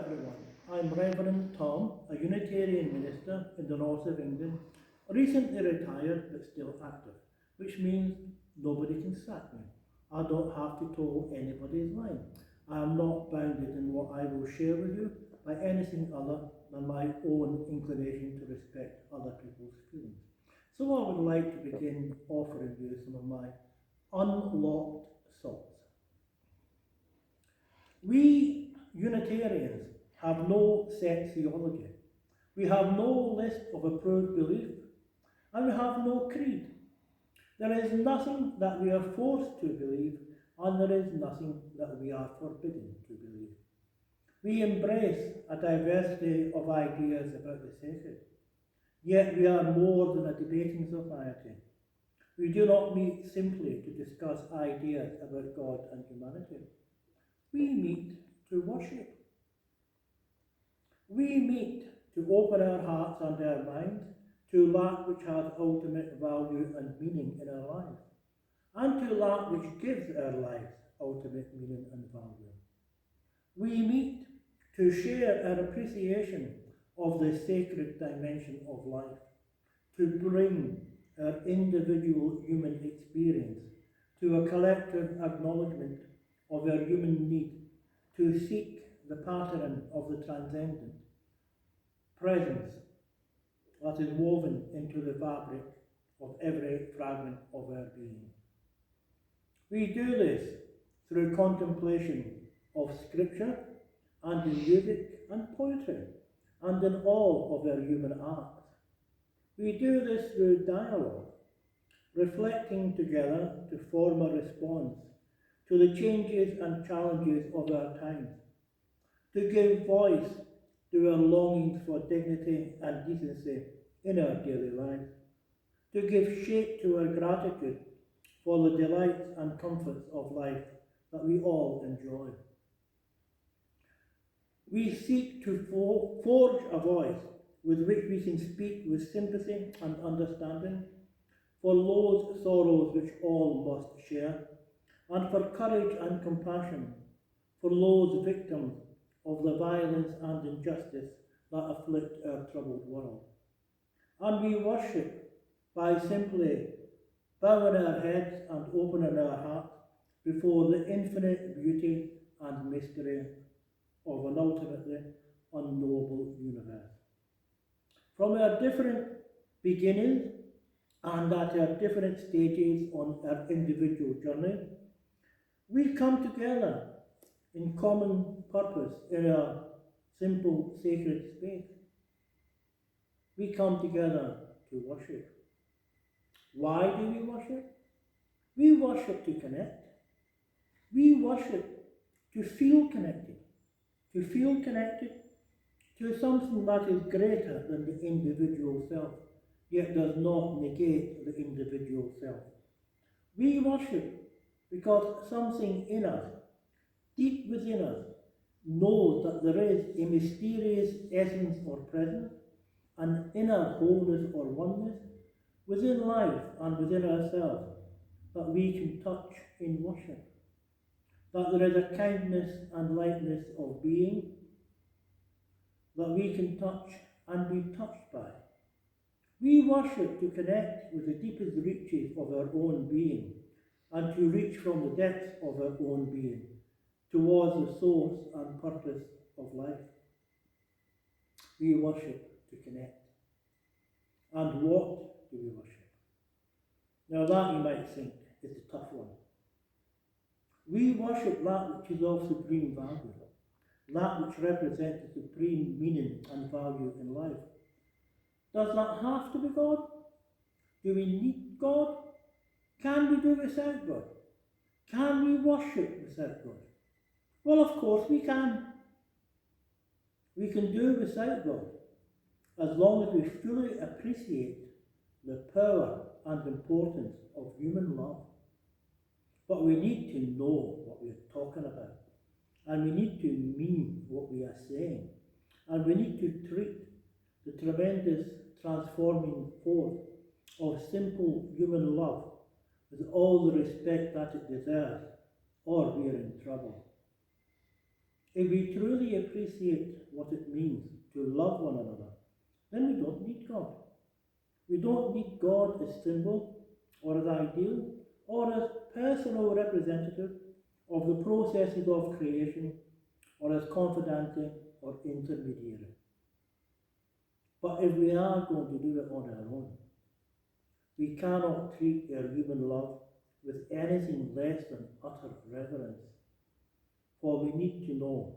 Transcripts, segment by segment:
everyone. I'm Rev Tom, a Unitarian minister in the north of England, recently retired but still active, which means nobody can sack me. I don't have to toe anybody's line. I am not bounded in what I will share with you by anything other than my own inclination to respect other people's feelings. So I would like to begin offering you some of my unlocked thoughts. We Unitarians have no set theology. We have no list of approved belief, and we have no creed. There is nothing that we are forced to believe, and there is nothing that we are forbidden to believe. We embrace a diversity of ideas about the sacred, yet we are more than a debating society. We do not meet simply to discuss ideas about God and humanity. We meet to worship. We meet to open our hearts and our minds to that which has ultimate value and meaning in our lives, and to that which gives our lives ultimate meaning and value. We meet to share our appreciation of the sacred dimension of life, to bring our individual human experience to a collective acknowledgement of our human need, to seek the pattern of the transcendent presence that is woven into the fabric of every fragment of our being. We do this through contemplation of scripture and in music and poetry and in all of our human acts. We do this through dialogue, reflecting together to form a response to the changes and challenges of our times, to give voice to our longings for dignity and decency in our daily lives, to give shape to our gratitude for the delights and comforts of life that we all enjoy. We seek to forge a voice with which we can speak with sympathy and understanding for those sorrows which all must share, and for courage and compassion for those victims of the violence and injustice that afflict our troubled world. And we worship by simply bowing our heads and opening our hearts before the infinite beauty and mystery of an ultimately unknowable universe. From our different beginnings and at our different stages on our individual journey, we come together in common purpose in our simple sacred space. We come together to worship. Why do we worship? We worship to connect. We worship to feel connected. To feel connected to something that is greater than the individual self, yet does not negate the individual self. We worship because something in us, deep within us, knows that there is a mysterious essence or presence, an inner wholeness or oneness within life and within ourselves that we can touch in worship. That there is a kindness and lightness of being that we can touch and be touched by. We worship to connect with the deepest reaches of our own being and to reach from the depths of our own being towards the source and purpose of life. We worship to connect. And what do we worship? Now that, you might think, is the tough one. We worship that which is of supreme value, that which represents the supreme meaning and value in life. Does that have to be God? Do we need God? Can we do without God? Can we worship without God? Well, of course we can. We can do without God, as long as we fully appreciate the power and importance of human love. But we need to know what we are talking about. And we need to mean what we are saying. And we need to treat the tremendous transforming force of simple human love with all the respect that it deserves, or we are in trouble. If we truly appreciate what it means to love one another, then we don't need God. We don't need God as symbol or as ideal or as personal representative of the processes of creation or as confidante or intermediary. But if we are going to do it on our own, we cannot treat our human love with anything less than utter reverence. For we need to know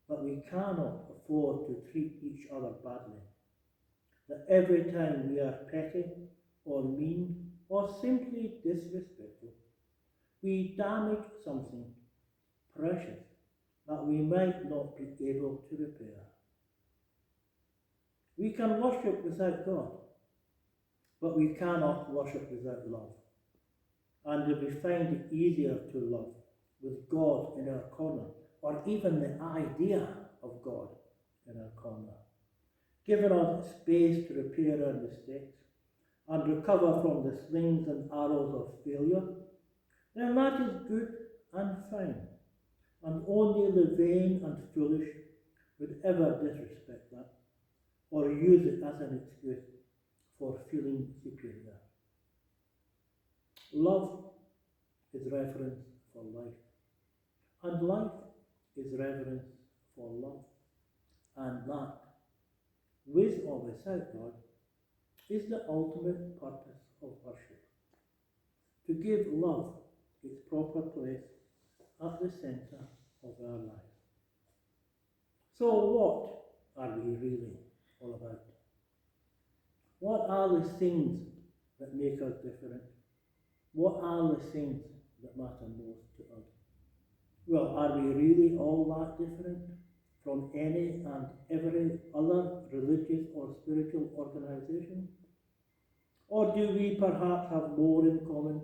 that we cannot afford to treat each other badly. That every time we are petty or mean or simply disrespectful, we damage something precious that we might not be able to repair. We can worship without God, but we cannot worship without love. And if we find it easier to love with God in our corner, or even the idea of God in our corner, giving us space to repair our mistakes and recover from the slings and arrows of failure, then that is good and fine, and only the vain and foolish would ever disrespect that or use it as an excuse for feeling superior. Love is reverence for life, and life is reverence for love, and that, with or without God, is the ultimate purpose of worship, to give love its proper place at the centre of our lives. So what are we really all about? What are the things that make us different? What are the things that matter most to us? Well, are we really all that different from any and every other religious or spiritual organisation? Or do we perhaps have more in common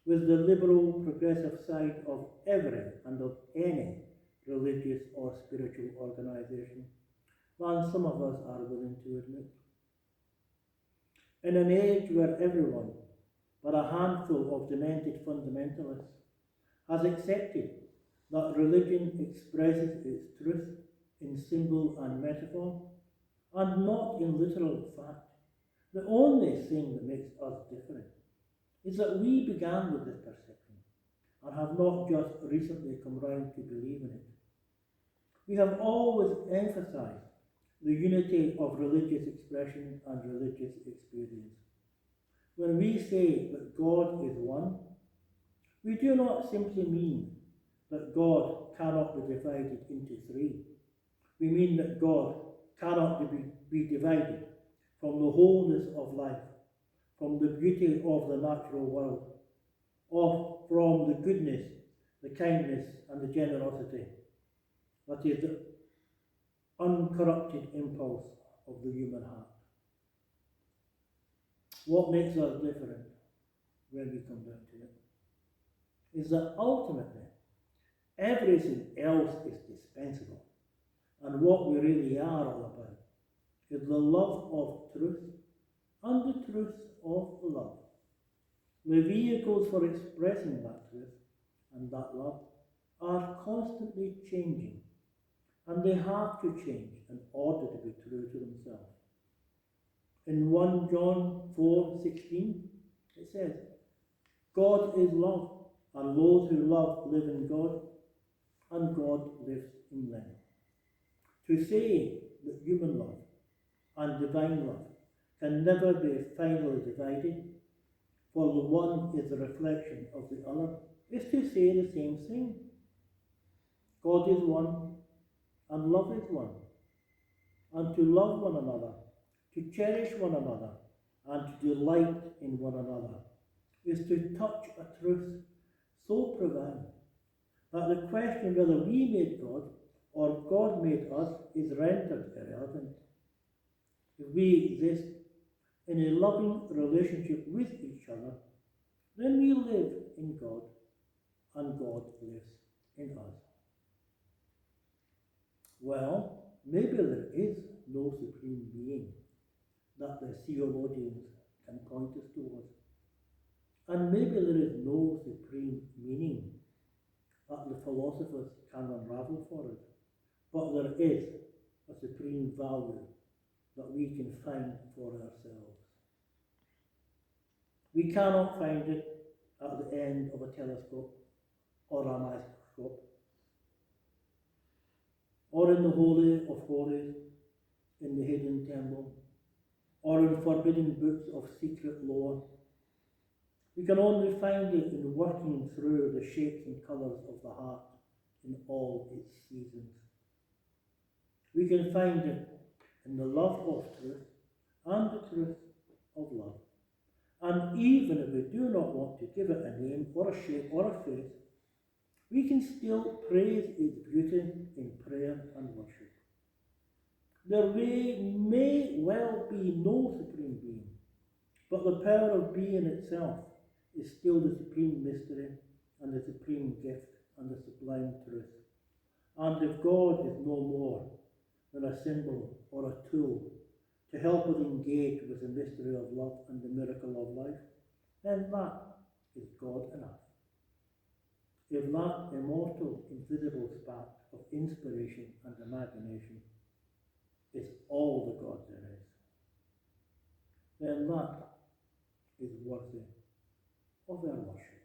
with the liberal progressive side of every and of any religious or spiritual organisation than some of us are willing to admit? In an age where everyone, but a handful of demented fundamentalists, has accepted that religion expresses its truth in symbol and metaphor, and not in literal fact, the only thing that makes us different is that we began with this perception and have not just recently come round to believe in it. We have always emphasised the unity of religious expression and religious experience. When we say that God is one, we do not simply mean that God cannot be divided into three. We mean that God cannot be divided from the wholeness of life, from the beauty of the natural world, or from the goodness, the kindness, and the generosity that is the uncorrupted impulse of the human heart. What makes us different when we come down to it is that ultimately everything else is dispensable, and what we really are all about is the love of truth and the truth of love. The vehicles for expressing that truth and that love are constantly changing, and they have to change in order to be true to themselves. In 1 John 4:16, it says, God is love, and those who love live in God, and God lives in them. To say that human love and divine love can never be finally divided, for the one is a reflection of the other, is to say the same thing. God is one, and love is one. And to love one another, to cherish one another, and to delight in one another is to touch a truth so profound that the question whether we made God or God made us is rendered irrelevant. If we exist in a loving relationship with each other, then we live in God and God lives in us. Well, maybe there is no supreme being that the theologians can point us towards. And maybe there is no supreme meaning that the philosophers can unravel for us. but there is a supreme value that we can find for ourselves. We cannot find it at the end of a telescope or a microscope, or in the Holy of Holies, in the hidden temple, or in forbidden books of secret lore. We can only find it in working through the shapes and colours of the heart in all its seasons. We can find it in the love of truth and the truth of love. And even if we do not want to give it a name or a shape or a face, we can still praise its beauty in prayer and worship. There may well be no supreme being, but the power of being itself is still the supreme mystery and the supreme gift and the sublime truth. And if God is no more than a symbol or a tool to help us engage with the mystery of love and the miracle of life, then that is God enough. If that immortal, invisible spark of inspiration and imagination is all the God there is, then that is worthy of our worship.